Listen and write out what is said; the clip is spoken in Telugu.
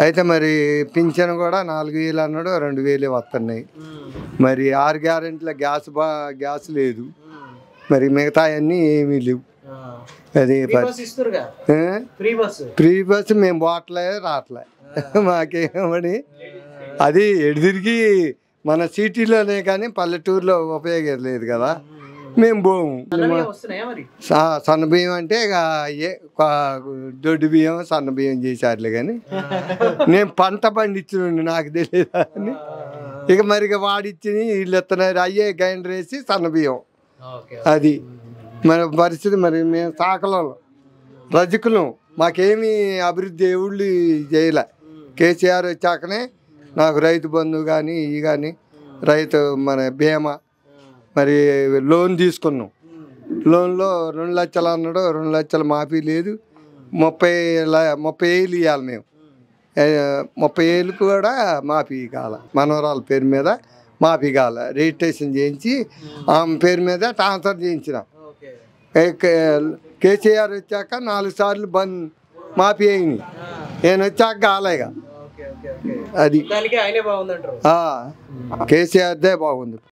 అయితే మరి పింఛన్ కూడా 4000 అన్నాడు, 2000 వస్తున్నాయి. మరి 6 గ్యారెంటీల గ్యాస్ లేదు, మరి మిగతా అన్నీ ఏమీ లేవు. అది ఫ్రీ బస్సు మేము పోవట్లే రావట్లే మాకేమని. అది ఎడిదిరిగి మన సిటీలోనే కానీ పల్లెటూరులో ఉపయోగం లేదు కదా, మేము పోము. సన్న బియ్యం అంటే ఇక దొడ్డు బియ్యం సన్న బియ్యం చేశారులే కానీ నేను పంట పండించిన నాకు తెలియదు అని. ఇక మరి వాడిచ్చి వీళ్ళు ఎత్తున్నారు, అయ్యే గ్రైండర్ వేసి సన్న బియ్యం. అది మన పరిస్థితి. మరి మేము సాకలం రజకులం, మాకేమీ అభివృద్ధి ఎవళ్ళు చేయలే. కేసీఆర్ వచ్చాకనే నాకు రైతు బంధు కానీ ఇవి కానీ రైతు మన బీమా, మరి లోన్ తీసుకున్నాం. లోన్లో 2 లక్షలు అన్నాడు, 2 లక్షలు మాఫీ లేదు. 30,000 ఇవ్వాలి మేము. 30,000 కూడా మాఫీ కాల. మనవరాల పేరు మీద మాఫీ కాల, రిజిస్ట్రేషన్ చేయించి ఆమె పేరు మీద ట్రాన్స్ఫర్ చేయించిన. కేసీఆర్ వచ్చాక 4 సార్లు మాఫీ అయింది, నేను వచ్చాక కాలేగా. అది కేసీఆర్దే బాగుంది.